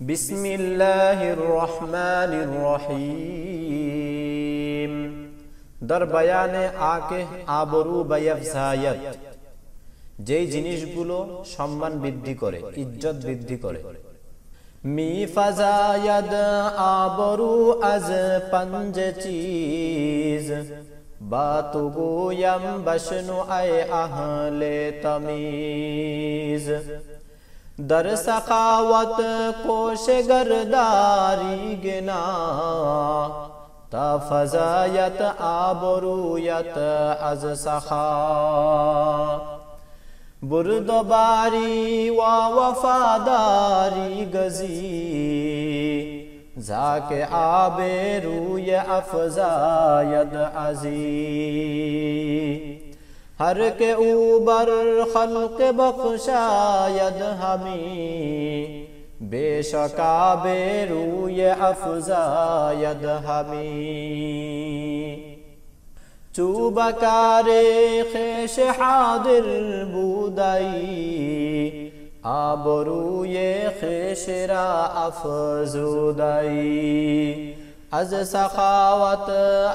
बिस्मिल्लाहिर्रहमानिर्रहीम। दर बयाने आके आबरू बयफजायत, যেই জিনিসগুলো সম্মান বৃদ্ধি করে, ইজ্জত বৃদ্ধি করে। মি ফাজায়াদ আবরু আজ পঞ্জ চীজ, বাতু গোয়ম বশনু আয় আহলে তমিজ। दर सखावत कोश गरदारी गिना, ता फजायत आबरूयत अज सखा। बुर्दबारी व वफादारी गजी, जाके आबरूय अफजायत अजी। हर के ऊबर खल्क बख्शायद हमी, बेशका बेरूय अफजायद हमी। चूबकारे खेश हादिर बुदाई, आबरूये खेशरा अफजुदाई। अज सखावत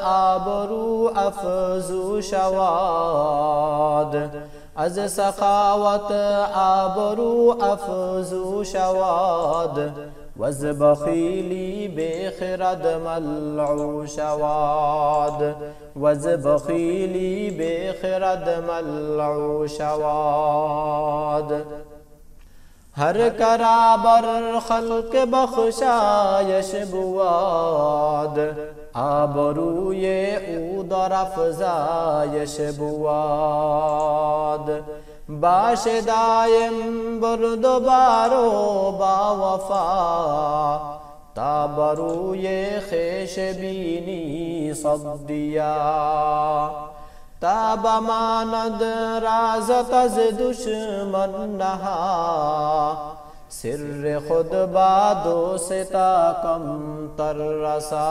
आबरू अफजू शवाद, अज सखावत आबरू अफजू शवाद। वज बखीली बेखरद मल्ऊ शवाद, वज बखीली बेखरद मल्ऊ शवाद। हर कराबर खल्क बख्शायश बुआद, आबरूये ऊदर अफजायश बुआद। बाश दायम बुर्दबारो बावफा, ताबरूये खेश बीनी सद्दिया। ताब मानद राजत अज दुश्मन नहा, सिर खुद बादो से ताकम तर रसा।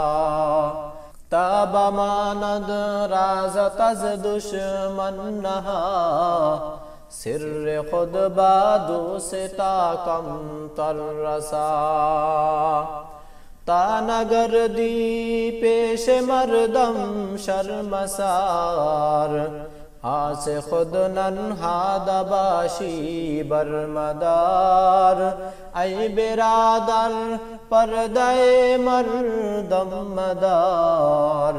ताब मानद राजत अज दुश्मन नहा, सिर खुद बादो से ताकम तर रसा। तानगर दी पेश मर्दम शर्मसार, आसे खुद नन्हा दबाशी बरमदार। ऐ बिरादर पर्दे मर्दम मदार,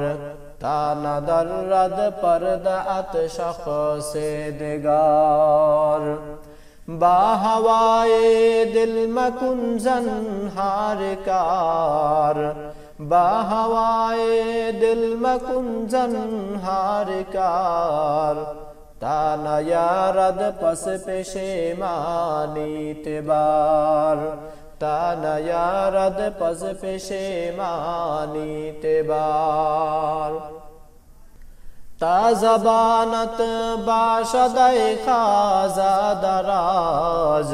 तानदर रद पर्द अत शख्से दिगार। बाहवाए दिल मकुंजन हार कार, बाहवाए दिल मकुंजन हार कार। ताना यारद पस पेशेमानी तिबार, ताना यारद पस पेशेमानी तिबार। ता ज़बानत बाशदै खाजा दराज,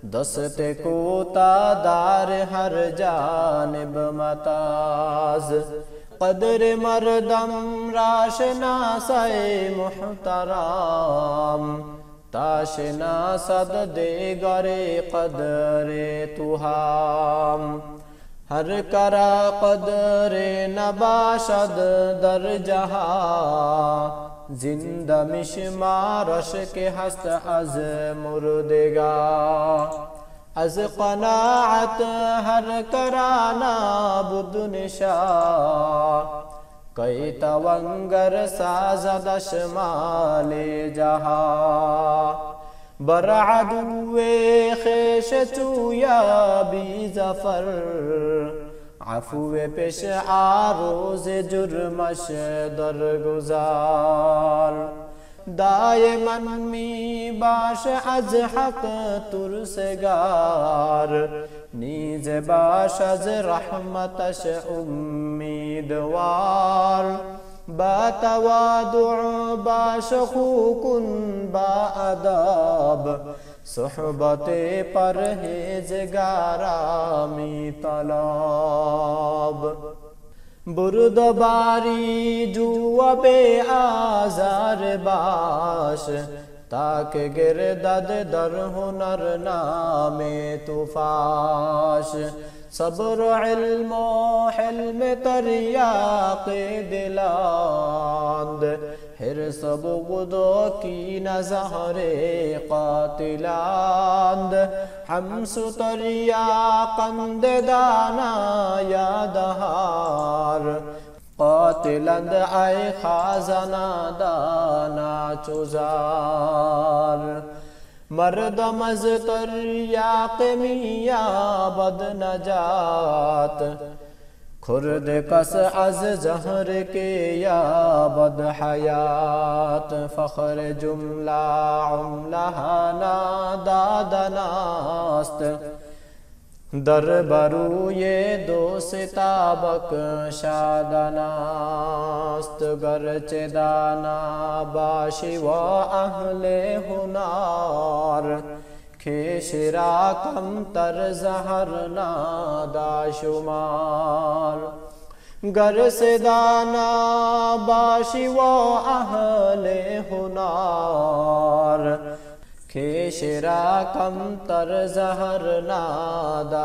दस्ते कोता दार हर जानिब मताज। कदर मर्दम राशनासे मुहतराम, ताशनासद दे गरे कदरे तुहाम। हर करा कदरे नबाशद दर जहा, जिंदा मिशमारश के हस्त अज मुर्दगा। अज क़नाअत हर कराना बुदनिशा, कई तवंगर साजदश माले जहा। बरअदुए खेश चूया बी जफर, अफुए पेश आरोज जुर्मश दरगुजार। दायमन मी बाश अज हक तुरसगार, नीज बाश अज रहमतश उम्मीदवार। बातवादुअ बाश खूकुन बाअदाब, सोहबते परहेज़गारामी तलब। बुर्दबारी जुआ बे आजार बाश, ताके गिरदद दर हुनर नामे तुफाश सब्र इल्मो हिल्म तरियाक़े दिलांद हिर्स बुग़्दो की नज़हरे क़ातिलांद हमसु तरियाक़ंद दाना यादहार क़ातिलंद आए खाज़ना दाना चुज़ार मर्द मज तरियाक़ मिया बद नजात खुर्द कस अज जहर के या बद हयात फ़ख्र जुमला उम्लहाना दादनास्त दर बरू ये दो सिताबक शादनास्त गरचे दाना बाशी व अहले हुनार खेशरा कम तर जहर नादाशुमार गर से दाना बाशी व अहले हुनार खेशरा कम तर जहर नादाशुमार।